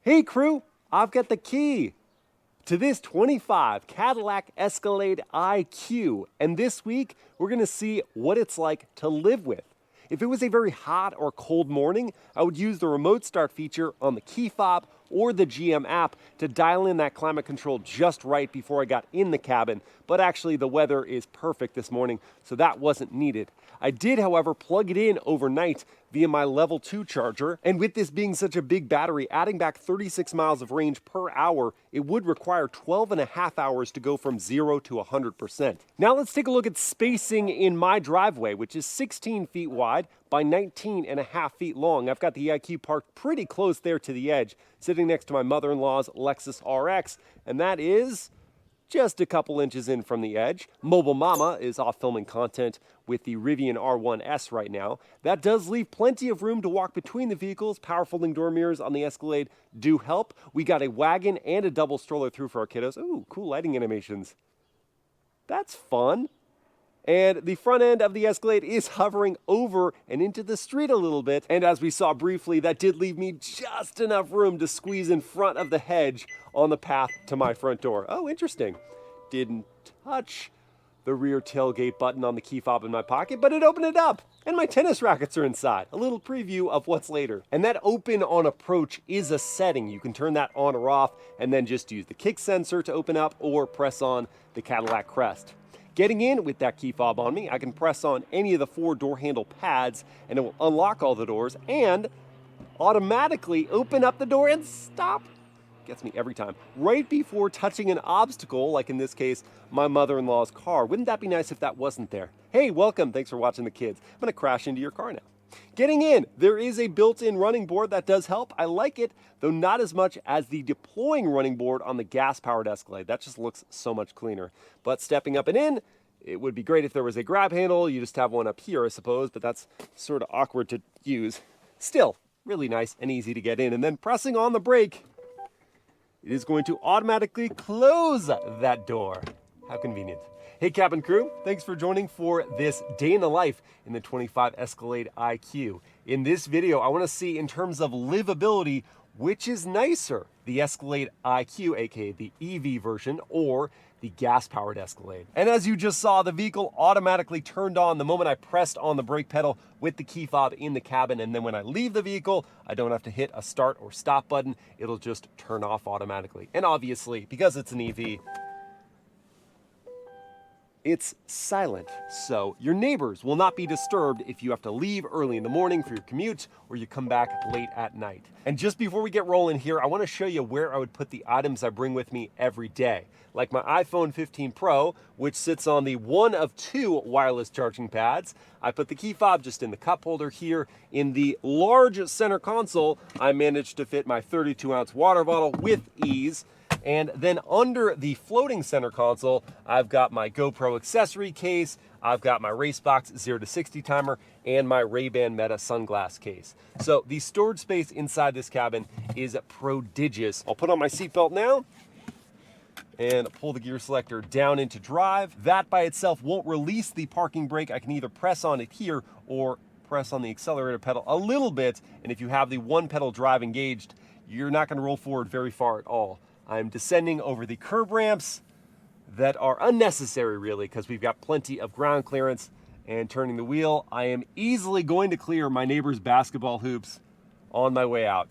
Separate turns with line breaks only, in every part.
Hey crew, I've got the key to this 25 Cadillac Escalade IQ, and this week we're going to see what it's like to live with. If it was a very hot or cold morning, I would use the remote start feature on the key fob or the GM app to dial in that climate control just right before I got in the cabin, but actually the weather is perfect this morning, so that wasn't needed. I did, however, plug it in overnight via my level 2 charger, and with this being such a big battery, adding back 36 miles of range per hour, it would require 12 and a half hours to go from 0 to 100%. Now let's take a look at spacing in my driveway, which is 16 feet wide by 19 and a half feet long. I've got the IQ parked pretty close there to the edge, sitting next to my mother-in-law's Lexus RX, and that is just a couple inches in from the edge. Mobile Mama is off filming content with the Rivian R1S right now. That does leave plenty of room to walk between the vehicles. Power folding door mirrors on the Escalade do help. We got a wagon and a double stroller through for our kiddos. Ooh, cool lighting animations. That's fun. And the front end of the Escalade is hovering over and into the street a little bit. And as we saw briefly, that did leave me just enough room to squeeze in front of the hedge on the path to my front door. Oh, interesting. Didn't touch the rear tailgate button on the key fob in my pocket, but it opened it up. And my tennis rackets are inside. A little preview of what's later. And that open on approach is a setting. You can turn that on or off and then just use the kick sensor to open up or press on the Cadillac crest. Getting in with that key fob on me, I can press on any of the 4 door handle pads and it will unlock all the doors and automatically open up the door and stop. Gets me every time. Right before touching an obstacle, like in this case, my mother-in-law's car. Wouldn't that be nice if that wasn't there? Hey, welcome. Thanks for watching the kids. I'm going to crash into your car now. Getting in, there is a built-in running board that does help. I like it, though not as much as the deploying running board on the gas-powered Escalade. That just looks so much cleaner. But stepping up and in, it would be great if there was a grab handle. You just have one up here, I suppose, but that's sort of awkward to use. Still, really nice and easy to get in. And then pressing on the brake, it is going to automatically close that door. How convenient. Hey cabin crew, thanks for joining for this day in the life in the 25 Escalade IQ. In this video, I want to see in terms of livability, which is nicer, the Escalade IQ, aka the EV version, or the gas-powered Escalade. And as you just saw, the vehicle automatically turned on the moment I pressed on the brake pedal with the key fob in the cabin, and then when I leave the vehicle, I don't have to hit a start or stop button, it'll just turn off automatically. And obviously, because it's an EV, it's silent, so your neighbors will not be disturbed if you have to leave early in the morning for your commute or you come back late at night. And just before we get rolling here, I want to show you where I would put the items I bring with me every day. Like my iPhone 15 Pro, which sits on the one of 2 wireless charging pads. I put the key fob just in the cup holder here. In the large center console, I managed to fit my 32-ounce water bottle with ease. And then under the floating center console, I've got my GoPro accessory case, I've got my Racebox 0 to 60 timer, and my Ray-Ban Meta sunglass case. So the storage space inside this cabin is prodigious. I'll put on my seatbelt now and pull the gear selector down into drive. That by itself won't release the parking brake. I can either press on it here or press on the accelerator pedal a little bit. And if you have the one pedal drive engaged, you're not gonna roll forward very far at all. I'm descending over the curb ramps that are unnecessary really because we've got plenty of ground clearance, and turning the wheel, I am easily going to clear my neighbor's basketball hoops on my way out.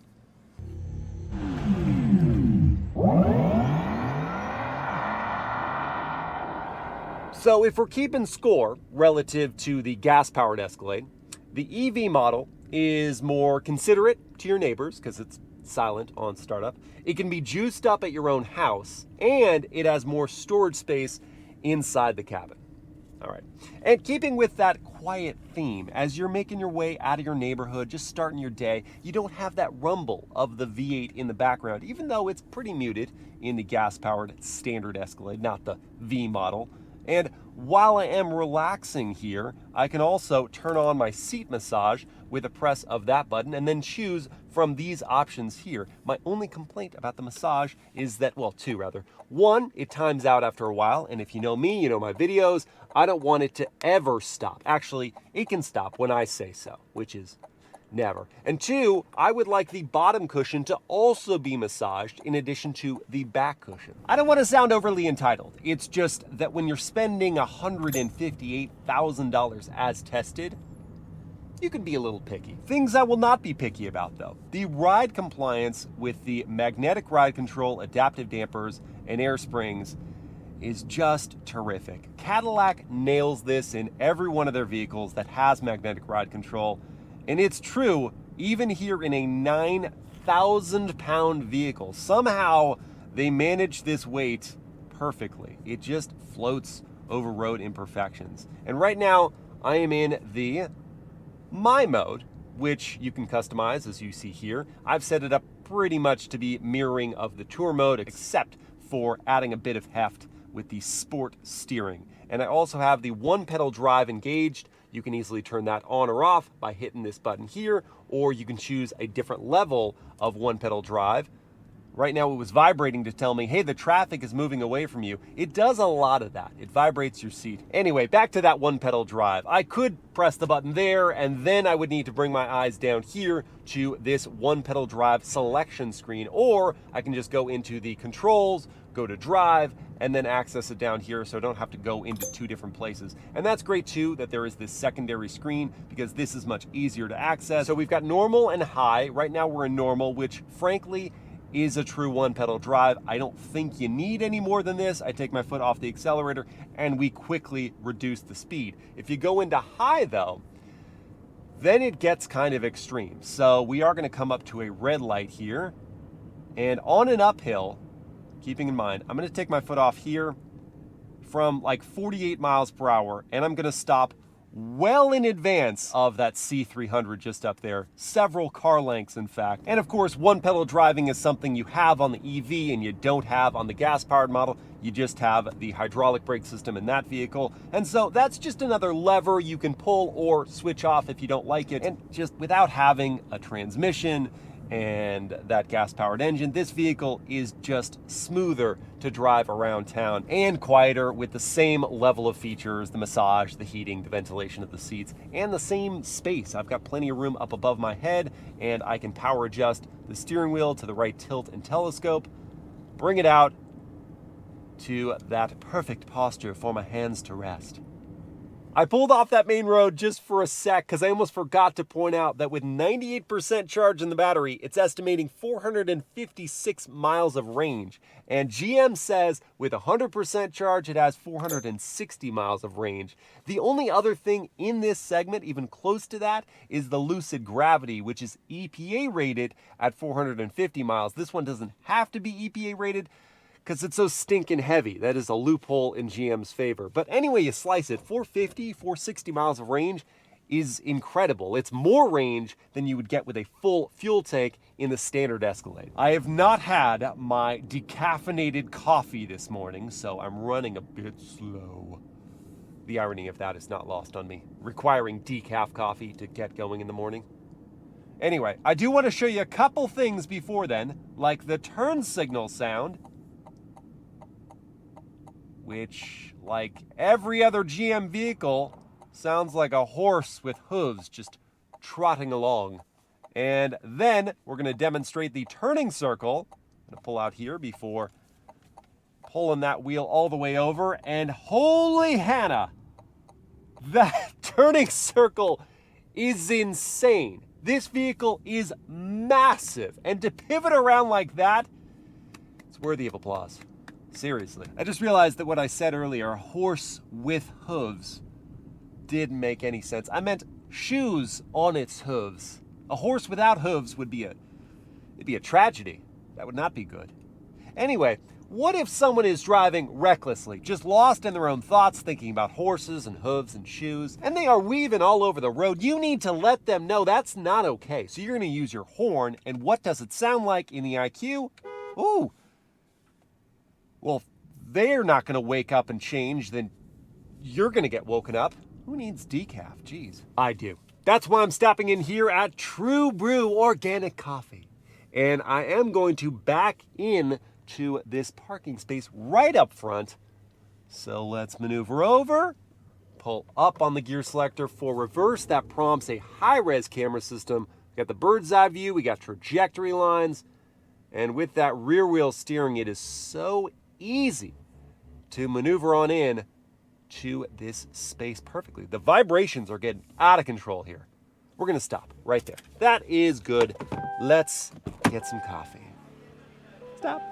So if we're keeping score relative to the gas-powered Escalade, the EV model is more considerate to your neighbors because it's silent on startup. It can be juiced up at your own house, and it has more storage space inside the cabin. All right. And keeping with that quiet theme, as you're making your way out of your neighborhood, just starting your day, you don't have that rumble of the V8 in the background, even though it's pretty muted in the gas-powered standard Escalade, not the V model. And while I am relaxing here, I can also turn on my seat massage with a press of that button and then choose from these options here. My only complaint about the massage is that, well, 2 rather. 1, it times out after a while, and if you know me, you know my videos, I don't want it to ever stop. Actually, it can stop when I say so, which is Never. And two, I would like the bottom cushion to also be massaged in addition to the back cushion. I don't want to sound overly entitled. It's just that when you're spending $158,000 as tested, you can be a little picky. Things I will not be picky about though. The ride compliance with the magnetic ride control, adaptive dampers, and air springs is just terrific. Cadillac nails this in every one of their vehicles that has magnetic ride control. And it's true, even here in a 9,000-pound vehicle, somehow they manage this weight perfectly. It just floats over road imperfections. And right now, I am in the My mode, which you can customize as you see here. I've set it up pretty much to be mirroring of the Tour mode, except for adding a bit of heft with the Sport steering. And I also have the one-pedal drive engaged. You can easily turn that on or off by hitting this button here, or you can choose a different level of one-pedal drive. Right now it was vibrating to tell me, hey, the traffic is moving away from you. It does a lot of that. It vibrates your seat. Anyway, back to that one-pedal drive. I could press the button there, and then I would need to bring my eyes down here to this one-pedal drive selection screen, or I can just go into the controls, go to drive, and then access it down here so I don't have to go into two different places. And that's great too, that there is this secondary screen, because this is much easier to access. So we've got normal and high. Right now we're in normal, which frankly is a true one-pedal drive. I don't think you need any more than this. I take my foot off the accelerator and we quickly reduce the speed. If you go into high though, then it gets kind of extreme. So we are gonna come up to a red light here, and on an uphill, keeping in mind, I'm gonna take my foot off here from like 48 miles per hour, and I'm gonna stop well in advance of that C300 just up there, several car lengths in fact. And of course, one pedal driving is something you have on the EV and you don't have on the gas-powered model. You just have the hydraulic brake system in that vehicle. And so that's just another lever you can pull or switch off if you don't like it. And just without having a transmission and that gas-powered engine, this vehicle is just smoother to drive around town and quieter with the same level of features, the massage, the heating, the ventilation of the seats, and the same space. I've got plenty of room up above my head, and I can power adjust the steering wheel to the right tilt and telescope, bring it out to that perfect posture for my hands to rest. I pulled off that main road just for a sec because I almost forgot to point out that with 98% charge in the battery, it's estimating 456 miles of range. And GM says with 100% charge, it has 460 miles of range. The only other thing in this segment, even close to that, is the Lucid Gravity, which is EPA rated at 450 miles. This one doesn't have to be EPA rated because it's so stinking heavy. That is a loophole in GM's favor. But anyway you slice it, 450, 460 miles of range is incredible. It's more range than you would get with a full fuel tank in the standard Escalade. I have not had my decaffeinated coffee this morning, so I'm running a bit slow. The irony of that is not lost on me, requiring decaf coffee to get going in the morning. Anyway, I do want to show you a couple things before then, like the turn signal sound, which, like every other GM vehicle, sounds like a horse with hooves just trotting along. And then we're going to demonstrate the turning circle. I'm going to pull out here before pulling that wheel all the way over. And holy Hannah, that turning circle is insane. This vehicle is massive. And to pivot around like that, it's worthy of applause. Seriously. I just realized that what I said earlier, horse with hooves, didn't make any sense. I meant shoes on its hooves. A horse without hooves would be a tragedy. That would not be good. Anyway, what if someone is driving recklessly, just lost in their own thoughts, thinking about horses and hooves and shoes, and they are weaving all over the road? You need to let them know that's not okay. So you're going to use your horn, and what does it sound like in the IQ? Ooh. Well, if they're not going to wake up and change, then you're going to get woken up. Who needs decaf? Jeez. I do. That's why I'm stopping in here at True Brew Organic Coffee. And I am going to back in to this parking space right up front. So let's maneuver over, pull up on the gear selector for reverse. That prompts a high-res camera system got the bird's eye view, we got trajectory lines, and with that rear wheel steering, it is so easy to maneuver on in to this space perfectly. The vibrations are getting out of control here. We're gonna stop right there. That is good. Let's get some coffee. Stop.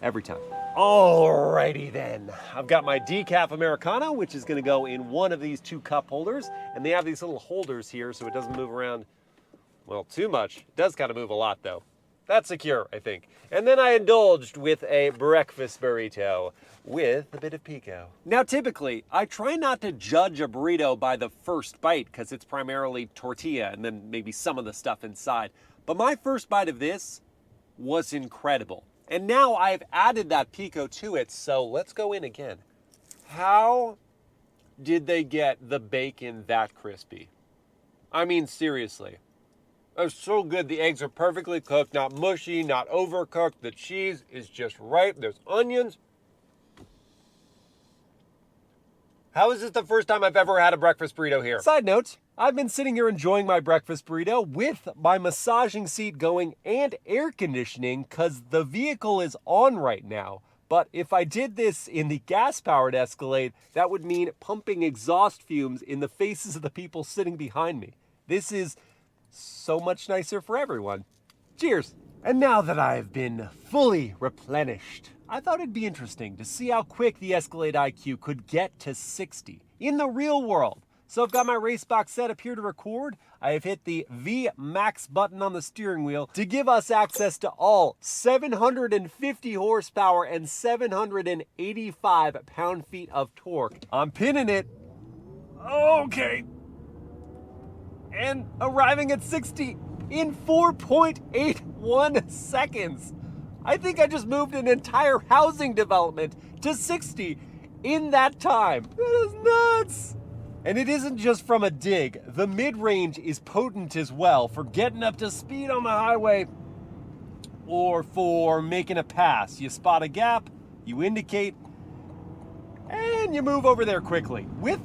Every time. Alrighty then. I've got my decaf Americano, which is gonna go in one of these 2 cup holders, and they have these little holders here so it doesn't move around, well, too much. It does kind of move a lot though. That's secure, I think. And then I indulged with a breakfast burrito with a bit of pico. Now, typically, I try not to judge a burrito by the first bite because it's primarily tortilla and then maybe some of the stuff inside. But my first bite of this was incredible. And now I've added that pico to it, so let's go in again. How did they get the bacon that crispy? I mean, seriously. It's so good. The eggs are perfectly cooked, not mushy, not overcooked. The cheese is just right. There's onions. How is this the first time I've ever had a breakfast burrito here? Side note, I've been sitting here enjoying my breakfast burrito with my massaging seat going and air conditioning because the vehicle is on right now. But if I did this in the gas-powered Escalade, that would mean pumping exhaust fumes in the faces of the people sitting behind me. This is so much nicer for everyone. Cheers. And now that I've been fully replenished, I thought it'd be interesting to see how quick the Escalade IQ could get to 60 in the real world. So I've got my race box set up here to record. I have hit the V Max button on the steering wheel to give us access to all 750 horsepower and 785 pound-feet of torque. I'm pinning it. Okay. And arriving at 60 in 4.81 seconds. I think I just moved an entire housing development to 60 in that time. That is nuts. And it isn't just from a dig. The mid-range is potent as well for getting up to speed on the highway or for making a pass. You spot a gap, you indicate, and you move over there quickly. With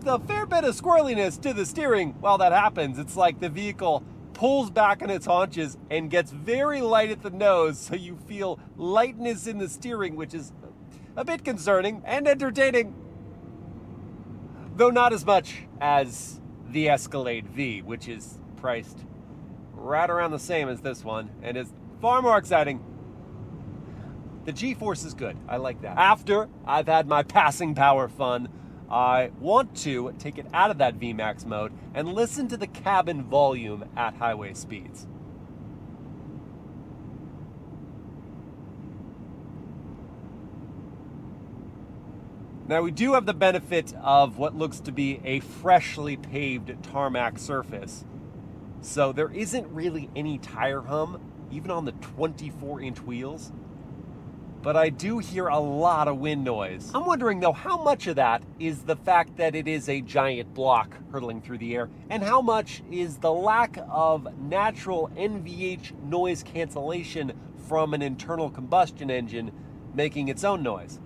a fair bit of squirreliness to the steering while that happens. It's like the vehicle pulls back on its haunches and gets very light at the nose, so you feel lightness in the steering, which is a bit concerning and entertaining, though not as much as the Escalade V, which is priced right around the same as this one and is far more exciting. The G-force is good. I like that. After I've had my passing power fun, I want to take it out of that VMAX mode and listen to the cabin volume at highway speeds. Now we do have the benefit of what looks to be a freshly paved tarmac surface. So there isn't really any tire hum, even on the 24-inch wheels. But I do hear a lot of wind noise. I'm wondering though, how much of that is the fact that it is a giant block hurtling through the air, and how much is the lack of natural NVH noise cancellation from an internal combustion engine making its own noise?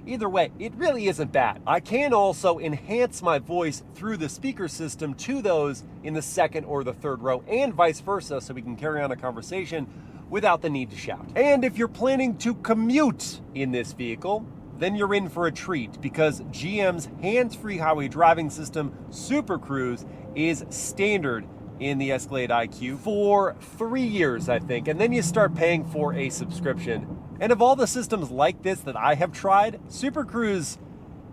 Either way, it really isn't bad. I can also enhance my voice through the speaker system to those in the second or the third row, and vice versa, so we can carry on a conversation without the need to shout. And if you're planning to commute in this vehicle, then you're in for a treat, because GM's hands-free highway driving system, SuperCruise, is standard in the Escalade IQ for 3 years, I think, and then you start paying for a subscription. And of all the systems like this that I have tried, SuperCruise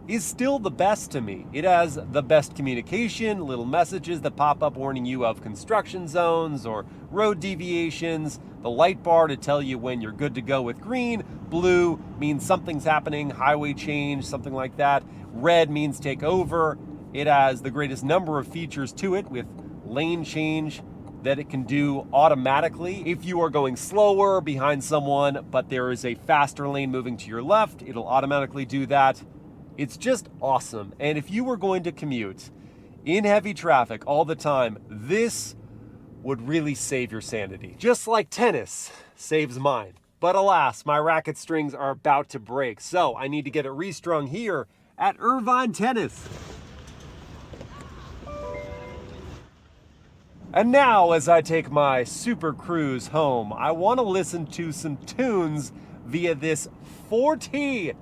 is still the best to me. It has the best communication, little messages that pop up warning you of construction zones or road deviations, the light bar to tell you when you're good to go with green, blue means something's happening, highway change, something like that, red means take over. It has the greatest number of features to it, with lane change that it can do automatically. If you are going slower behind someone, but there is a faster lane moving to your left, it'll automatically do that. It's just awesome. And if you were going to commute in heavy traffic all the time, this would really save your sanity. Just like tennis saves mine. But alas, my racket strings are about to break, so I need to get it restrung here at Irvine Tennis. And now, as I take my SuperCruise home, I want to listen to some tunes via this 40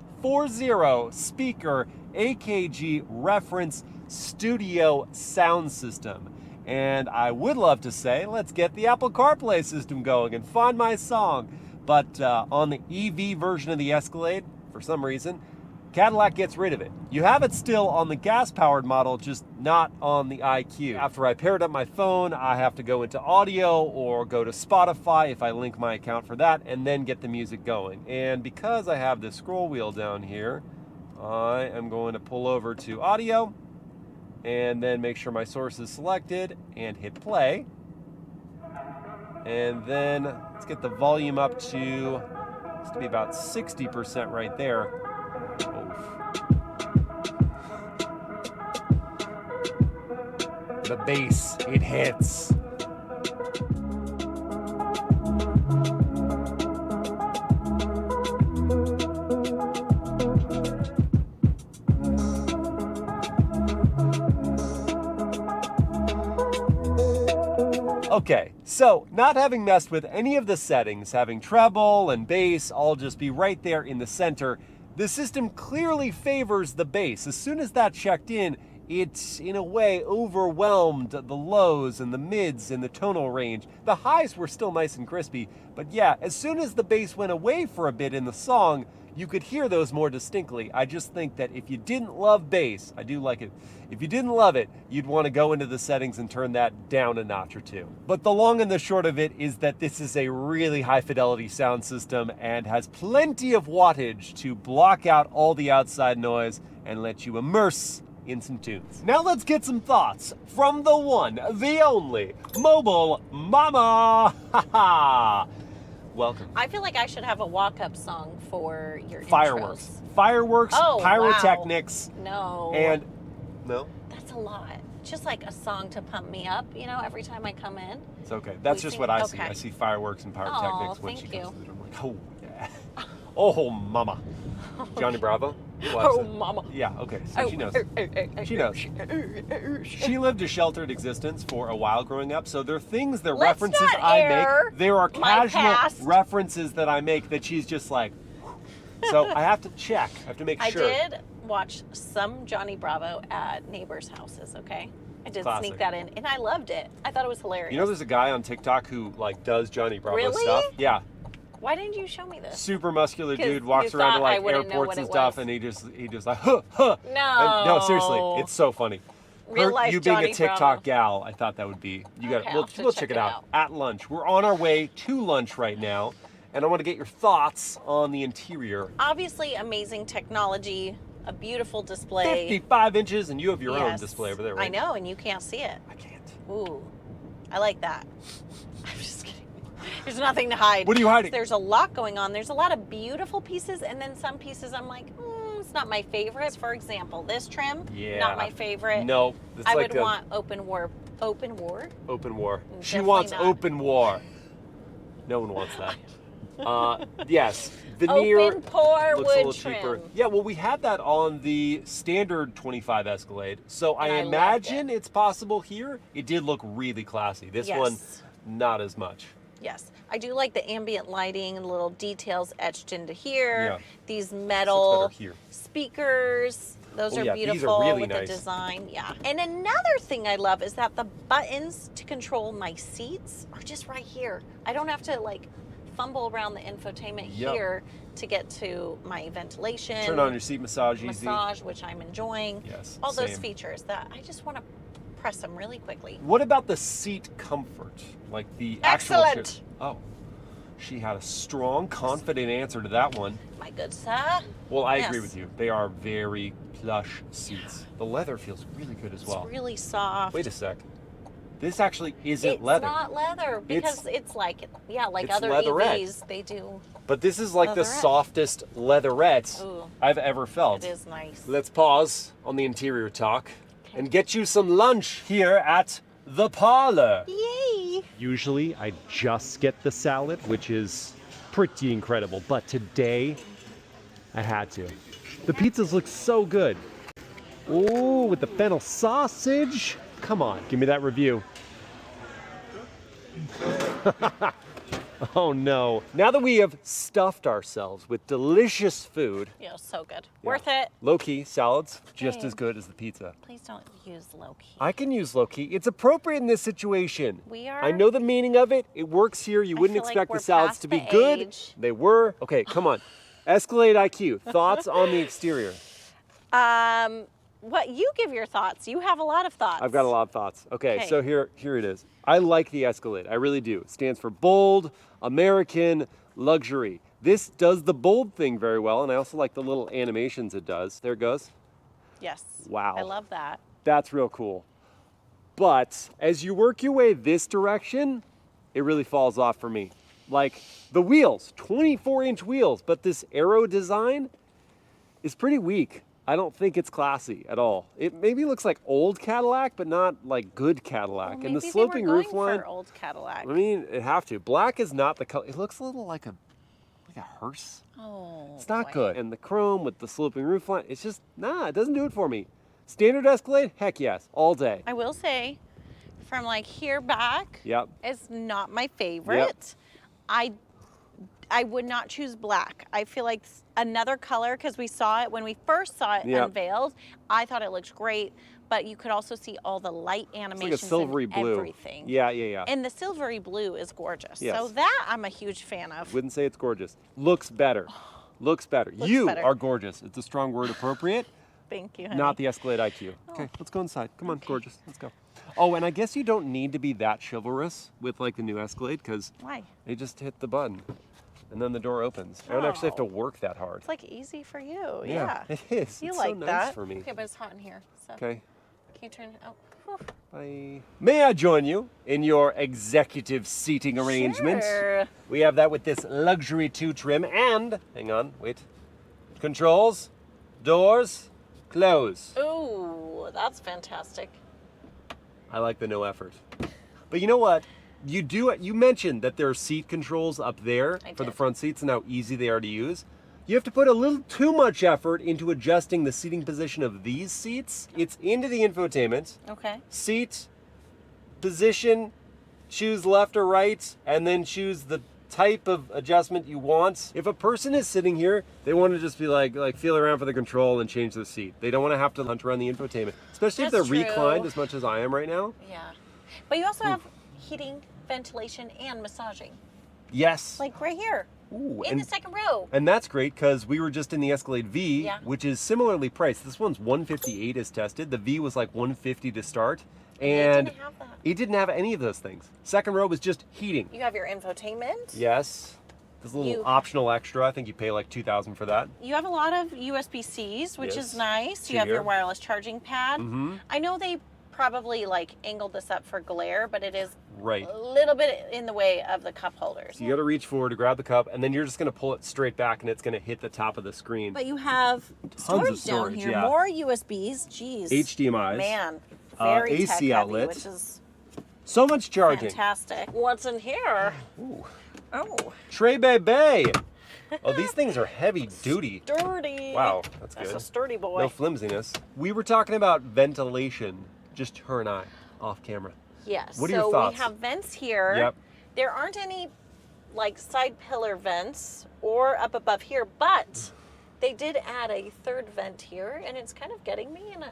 speaker AKG reference studio sound system. And I would love to say, let's get the Apple CarPlay system going and find my song. But on the EV version of the Escalade, for some reason, Cadillac gets rid of it. You have it still on the gas-powered model, just not on the IQ. After I paired up my phone, I have to go into audio or go to Spotify if I link my account for that, and then get the music going. And because I have this scroll wheel down here, I am going to pull over to audio and then make sure my source is selected and hit play. And then let's get the volume up to, it's to be about 60% right there. The bass, it hits. Okay, so not having messed with any of the settings, having treble and bass all just be right there in the center, the system clearly favors the bass. As soon as that checked in, it, in a way, overwhelmed the lows and the mids in the tonal range. The highs were still nice and crispy, but yeah, as soon as the bass went away for a bit in the song, you could hear those more distinctly. I just think that if you didn't love bass, I do like it, if you didn't love it, you'd want to go into the settings and turn that down a notch or two. But the long and the short of it is that this is a really high fidelity sound system and has plenty of wattage to block out all the outside noise and let you immerse in some tunes. Now let's get some thoughts from the one, the only, Mobile Mama. Welcome.
I feel like I should have a walk-up song for your
Fireworks.
intros.
Fireworks,
Oh,
pyrotechnics.
Wow. No.
And, no?
That's a lot. Just like a song to pump me up, you know, every time I come in.
It's okay. That's just what I see.
Okay.
I see fireworks and pyrotechnics
Oh,
when she
thank
comes
you.
to the door. I'm like, oh, yeah. Oh, mama. Johnny Bravo?
Oh, mama.
Yeah, okay. So she knows. She knows. She lived a sheltered existence for a while growing up, so there are things, there are
Let's
references
not
I
air
make. There are
my
casual
past.
references that I make that she's just like, so I have to check. I have to make sure.
I did watch some Johnny Bravo at neighbors' houses, okay? I did
Classic.
sneak that in, and I loved it. I thought it was hilarious.
You know there's a guy on TikTok who like does Johnny Bravo
Really?
stuff? Yeah.
Why didn't you show me this?
Super muscular
'Cause
dude, walks
you
around to
thought I
like
wouldn't know
airports
what
and
it
stuff,
was.
and he just like, huh, huh.
No.
And, no, seriously, it's so funny.
Real life
you being
Johnny
a TikTok
Bravo.
gal, I thought that would be. You got.
Okay,
We'll
I'll have to
check it out at lunch. We're on our way to lunch right now, and I want to get your thoughts on the interior.
Obviously, amazing technology, a beautiful display.
55 inches, and you have your own
Yes.
display over there, right?
I know, and you can't see it.
I can't.
Ooh, I like that. I'm just kidding. There's nothing to hide.
What are you hiding?
There's a lot going on. There's a lot of beautiful pieces, and then some pieces I'm like, it's not my favorite. For example, this trim,
Yeah.
not my favorite.
No, it's
I
like
would
a
want open war. Open war?
open war. She
Definitely
wants
not.
open war. No one wants that. Yes, veneer.
Open pour
Looks a
wood
little
trim.
cheaper. Yeah, well, we had that on the standard 25 Escalade, so
And
I
I loved
imagine
it.
it's possible here. It did look really classy. This one,
Yes.
not as much.
Yes, I do like the ambient lighting and little details etched into here.
Yeah.
These
Looks
metal
better here.
speakers. Those
Oh,
are
yeah, these are
beautiful
really
with
nice.
the design. Yeah. And another thing I love is that the buttons to control my seats are just right here. I don't have to like fumble around the infotainment
Yep.
here to get to my ventilation.
Turn on your seat massage easy.
massage, which I'm enjoying.
Yes,
All those
same.
features that I just want to press them really quickly.
What about the seat comfort? Like the actual
Excellent.
chair- Oh, she had a strong, confident answer to that one.
My good sir.
Well, I agree
Yes.
with you. They are very plush seats. The leather feels really good as well.
It's really soft.
Wait a sec. This actually isn't
It's
leather.
not leather because it's like, like
it's
other
leatherette.
EVs, they do.
But this is like the
Leatherette.
softest leatherette
Ooh.
I've ever felt.
It is nice.
Let's pause on the interior talk and get you some lunch here at the parlor.
Yay!
Usually I just get the salad, which is pretty incredible, but today I had to. The pizzas look so good. Ooh, with the fennel sausage. Come on, give me that review. Oh no. Now that we have stuffed ourselves with delicious food.
Yeah, so good. Worth it.
Low-key salads, just
Hey.
as good as the pizza.
Please don't use low key.
I can use low-key. It's appropriate in this situation.
We are.
I know the meaning of it. It works here. You wouldn't
feel like
expect
we're
the salads
past
to be
the
good.
age.
They were. Okay, come on. Escalade IQ. Thoughts on the exterior?
What you give your thoughts? You have a lot of thoughts.
I've got a lot of thoughts. Okay,
Okay.
so here it is. I like the Escalade. I really do. It stands for bold, American, luxury. This does the bold thing very well, and I also like the little animations it does. There it goes.
Yes.
Wow.
I love that.
That's real cool. But as you work your way this direction, it really falls off for me. Like the wheels, 24-inch wheels, but this aero design is pretty weak. I don't think it's classy at all. It maybe looks like old Cadillac, but not like good Cadillac.
Well,
And the
maybe
sloping
they were
roof
going
line.
for old Cadillac.
I mean, it have to. Black is not the color. It looks a little like a hearse.
Oh.
It's not
boy.
good. And the chrome with the sloping roof line, it's just, it doesn't do it for me. Standard Escalade, heck yes, all day.
I will say, from like here back,
Yep.
it's not my favorite. I would not choose black. I feel like another color, because we saw it when we first saw it
Yep.
unveiled. I thought it looked great, but you could also see all the light
It's like
animations
a silvery
and
blue.
everything.
Yeah.
And the silvery blue is gorgeous.
Yes.
So that I'm a huge fan of.
Wouldn't say it's gorgeous. Looks better. Looks better.
Looks
You
better.
are gorgeous. It's a strong word, appropriate.
Thank you, honey.
Not the Escalade IQ. Okay, let's go inside. Come on, gorgeous. Let's go. Oh, and I guess you don't need to be that chivalrous with like the new Escalade because
Why?
they just hit the button and then the door opens. I don't actually have to
Oh.
work that hard.
It's like easy for you. Yeah.
It is.
You
it's
like
so nice
that.
for me.
Okay, but it's hot in here. So
Okay.
can you turn? Oh. Whew.
Bye. May I join you in your executive seating arrangement?
Sure.
We have that with this luxury 2 trim and, hang on, wait. Controls, doors, close.
Ooh, that's fantastic.
I like the no effort. But you know what? You mentioned that there are seat controls up there
I
for the
did.
front seats and how easy they are to use. You have to put a little too much effort into adjusting the seating position of these seats. It's into the infotainment.
Okay.
Seat, position, choose left or right, and then choose the type of adjustment you want. If a person is sitting here, they want to just be like feel around for the control and change their seat. They don't want to have to hunt around the infotainment, especially if they're
That's true.
reclined as much as I am right now.
Yeah. But you also have heating, ventilation, and massaging.
Yes.
Like right here.
Ooh,
In the second row.
and that's great because we were just in the Escalade V,
Yeah.
which is similarly priced. This one's $158 as tested. The V was like $150 to start,
It
and
didn't have that.
it didn't have any of those things. Second row was just heating.
You have your infotainment.
Yes. There's a little
You-
optional extra. I think you pay like $2,000 for that.
You have a lot of USB-Cs, which
Yes.
is nice.
See
You have your
here.
wireless charging pad.
Mm-hmm.
I know they probably like angled this up for glare, but it is
Right.
a little bit in the way of the cup holders.
So you got to reach forward to grab the cup, and then you're just going to pull it straight back, and it's going to hit the top of the screen.
But you have storage,
of storage,
down here,
yeah.
more USBs. Jeez.
HDMIs.
Man, very
AC
tech heavy,
outlet.
which is
So much charging.
fantastic. What's in here?
Ooh.
Oh,
Trey Bebe. Oh, these things are heavy duty.
sturdy.
Wow, that's
That's
good.
a sturdy boy.
No flimsiness. We were talking about ventilation, just her and I, off camera.
Yes.
What are your thoughts?
So we have vents here.
Yep.
There aren't any like side pillar vents or up above here, but they did add a third vent here, and it's kind of getting me, and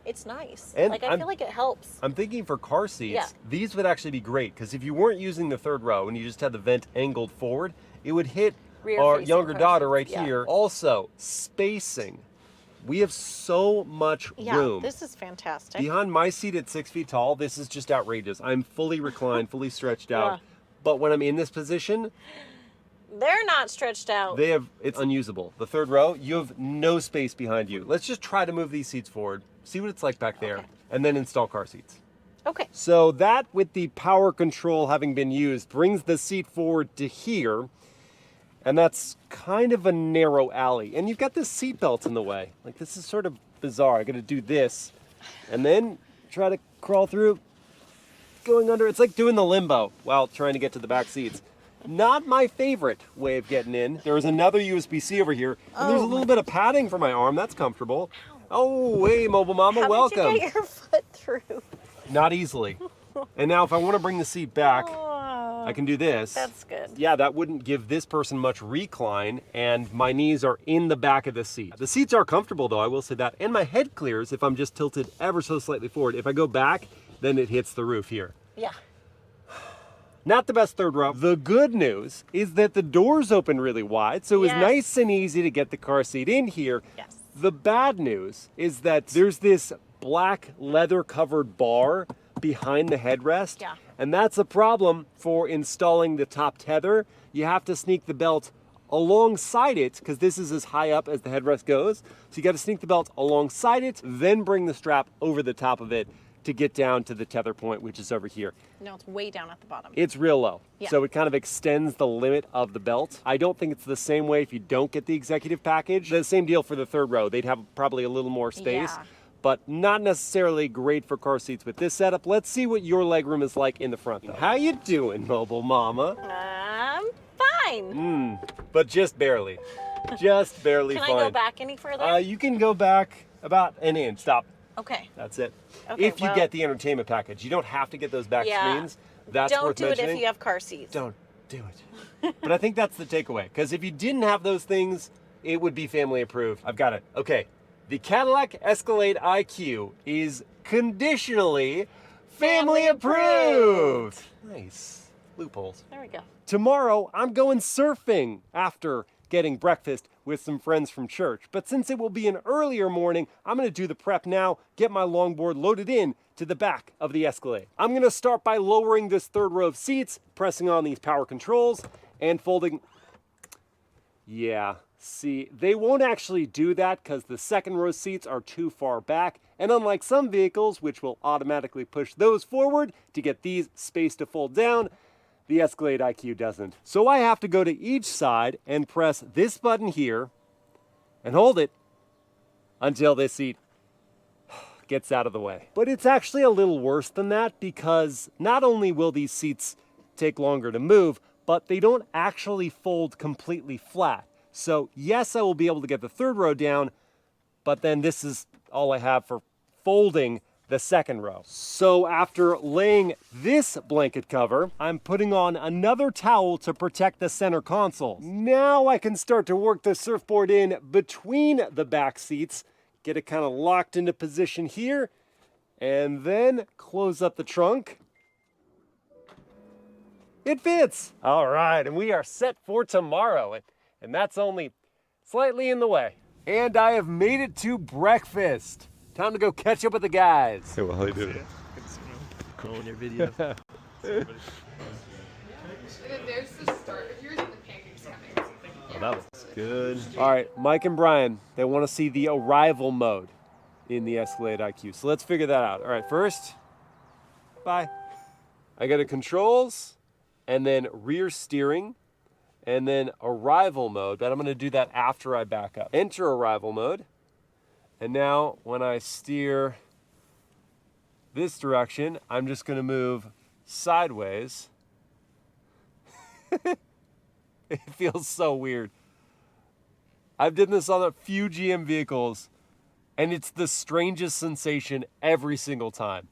it's nice.
And
like I feel like it helps.
I'm thinking for car seats,
Yeah.
these would actually be great because if you weren't using the third row and you just had the vent angled forward, it would hit
Rear
our
facing
younger
car
daughter
seats,
right
yeah.
here. Also, spacing. We have so much
Yeah,
room.
this is fantastic.
Behind my seat at 6 feet tall, this is just outrageous. I'm fully reclined, fully stretched out.
Yeah.
But when I'm in this position,
They're not stretched out.
it's unusable. The third row, you have no space behind you. Let's just try to move these seats forward, see what it's like back there,
Okay.
and then install car seats.
Okay.
So that, with the power control having been used, brings the seat forward to here, and that's kind of a narrow alley. And you've got this seat belt in the way. Like, this is sort of bizarre. I gotta do this, and then try to crawl through, going under. It's like doing the limbo while trying to get to the back seats. Not my favorite way of getting in. There is another USB-C over here, and there's a little bit of padding for my arm. That's comfortable. Oh, hey, Mobile Mama,
How
welcome.
did you get your foot through?
Not easily. And now if I want to bring the seat back, I can do this.
That's good.
Yeah, that wouldn't give this person much recline, and my knees are in the back of the seat. The seats are comfortable though, I will say that, and my head clears if I'm just tilted ever so slightly forward. If I go back, then it hits the roof here.
Yeah.
Not the best third row. The good news is that the doors open really wide, so it was nice and easy to get the car seat in here.
Yes.
The bad news is that there's this black leather covered bar behind the headrest.
Yeah.
And that's a problem for installing the top tether. You have to sneak the belt alongside it, because this is as high up as the headrest goes. So you got to sneak the belt alongside it, then bring the strap over the top of it to get down to the tether point, which is over here.
No, it's way down at the bottom.
It's real low.
Yeah.
So it kind of extends the limit of the belt. I don't think it's the same way if you don't get the executive package. The same deal for the third row. They'd have probably a little more space.
Yeah.
But not necessarily great for car seats with this setup. Let's see what your legroom is like in the front. How you doing, mobile mama?
I'm fine.
But just barely. Just barely
Can
fine.
I go back any further?
You can go back about an inch. Stop.
Okay.
That's it.
Okay,
if you
well-
get the entertainment package. You don't have to get those back
Yeah.
screens. That's
Don't
worth
do
mentioning.
it if you have car seats.
Don't do it. But I think that's the takeaway, because if you didn't have those things, it would be family approved. I've got it. Okay. The Cadillac Escalade IQ is conditionally family approved. Nice. Loopholes.
There we go.
Tomorrow, I'm going surfing after getting breakfast with some friends from church. But since it will be an earlier morning, I'm going to do the prep now, get my longboard loaded in to the back of the Escalade. I'm going to start by lowering this third row of seats, pressing on these power controls, and folding. Yeah, see, they won't actually do that because the second row seats are too far back. And unlike some vehicles, which will automatically push those forward to get these space to fold down, the Escalade IQ doesn't. So I have to go to each side and press this button here and hold it until this seat gets out of the way. But it's actually a little worse than that, because not only will these seats take longer to move, but they don't actually fold completely flat. So yes, I will be able to get the third row down, but then this is all I have for folding the second row. So after laying this blanket cover, I'm putting on another towel to protect the center console. Now I can start to work the surfboard in between the back seats, get it kind of locked into position here, and then close up the trunk. It fits. All right, and we are set for tomorrow, and that's only slightly in the way. And I have made it to breakfast. Time to go catch up with the guys.
Hey, well, how you doing?
Scrolling your video.
And then there's the start of yours and the pancakes coming.
Oh, that looks good. All right, Mike and Brian, they want to see the arrival mode in the Escalade IQ. So let's figure that out. All right, first, bye. I go to controls, and then rear steering, and then arrival mode, but I'm going to do that after I back up. Enter arrival mode. And now when I steer this direction, I'm just going to move sideways. It feels so weird. I've done this on a few GM vehicles, and it's the strangest sensation every single time.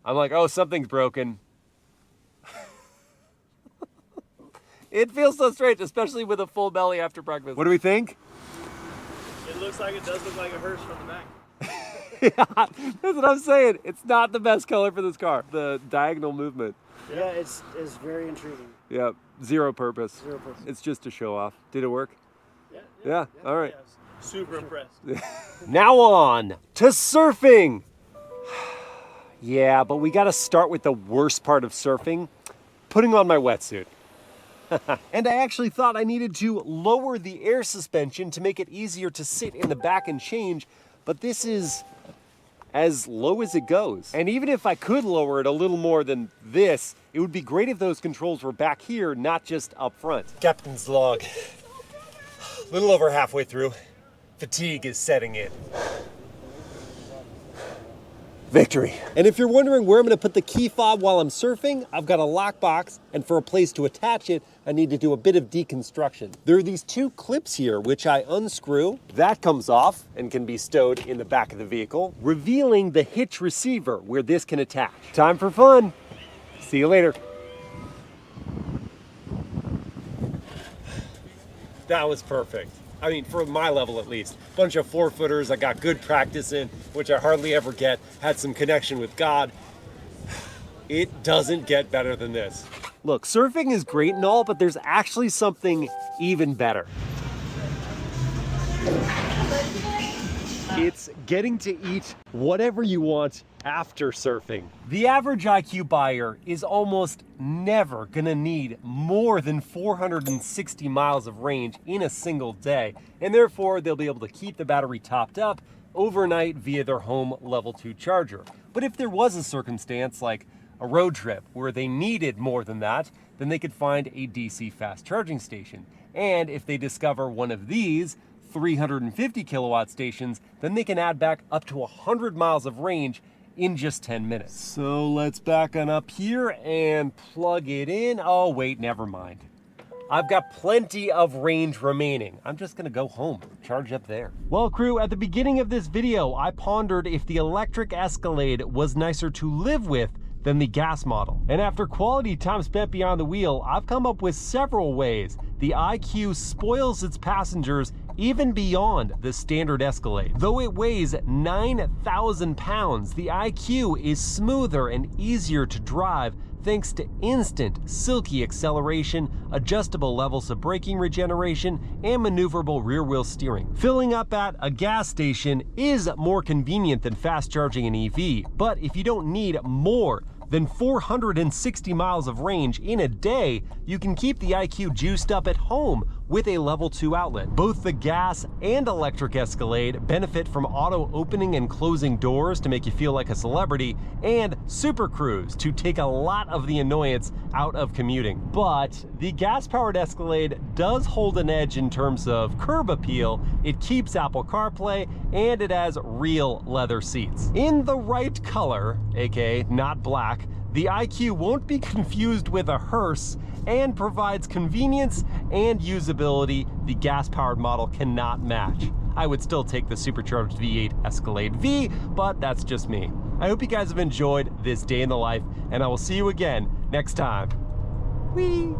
I'm like, oh, something's broken. It feels so strange, especially with a full belly after breakfast. What do we think?
It looks like it does look like a hearse from the back.
Yeah, that's what I'm saying. It's not the best color for this car. The diagonal movement.
Yeah, it's very intriguing.
Yeah, zero purpose.
Zero purpose.
It's just to show off. Did it work?
Yeah.
Yeah, all right.
Yeah, I was super impressed.
Now on to surfing. Yeah, but we gotta start with the worst part of surfing, putting on my wetsuit. And I actually thought I needed to lower the air suspension to make it easier to sit in the back and change, but this is as low as it goes. And even if I could lower it a little more than this, it would be great if those controls were back here, not just up front. Captain's log. A little over halfway through. Fatigue is setting in. Victory. And if you're wondering where I'm gonna put the key fob while I'm surfing, I've got a lockbox, and for a place to attach it, I need to do a bit of deconstruction. There are these two clips here, which I unscrew. That comes off and can be stowed in the back of the vehicle, revealing the hitch receiver where this can attach. Time for fun. See you later. That was perfect. I mean, for my level at least. Bunch of 4-footers I got good practice in, which I hardly ever get. Had some connection with God. It doesn't get better than this. Look, surfing is great and all, but there's actually something even better. It's getting to eat whatever you want after surfing. The average IQ buyer is almost never gonna need more than 460 miles of range in a single day, and therefore they'll be able to keep the battery topped up overnight via their home level 2 charger. But if there was a circumstance like a road trip where they needed more than that, then they could find a DC fast charging station. And if they discover one of these 350 kilowatt stations, then they can add back up to 100 miles of range in just 10 minutes. So let's back on up here and plug it in. Oh wait, never mind. I've got plenty of range remaining. I'm just gonna go home, charge up there. Well, crew, at the beginning of this video, I pondered if the electric Escalade was nicer to live with than the gas model. And after quality time spent behind the wheel, I've come up with several ways the IQ spoils its passengers even beyond the standard Escalade. Though it weighs 9,000 pounds, the IQ is smoother and easier to drive thanks to instant, silky acceleration, adjustable levels of braking regeneration, and maneuverable rear-wheel steering. Filling up at a gas station is more convenient than fast charging an EV, but if you don't need more than 460 miles of range in a day, you can keep the IQ juiced up at home with a level 2 outlet. Both the gas and electric Escalade benefit from auto opening and closing doors to make you feel like a celebrity, and SuperCruise to take a lot of the annoyance out of commuting. But the gas-powered Escalade does hold an edge in terms of curb appeal. It keeps Apple CarPlay, and it has real leather seats. In the right color, aka not black, the IQ won't be confused with a hearse and provides convenience and usability the gas-powered model cannot match. I would still take the supercharged V8 Escalade V, but that's just me. I hope you guys have enjoyed this day in the life, and I will see you again next time. Whee!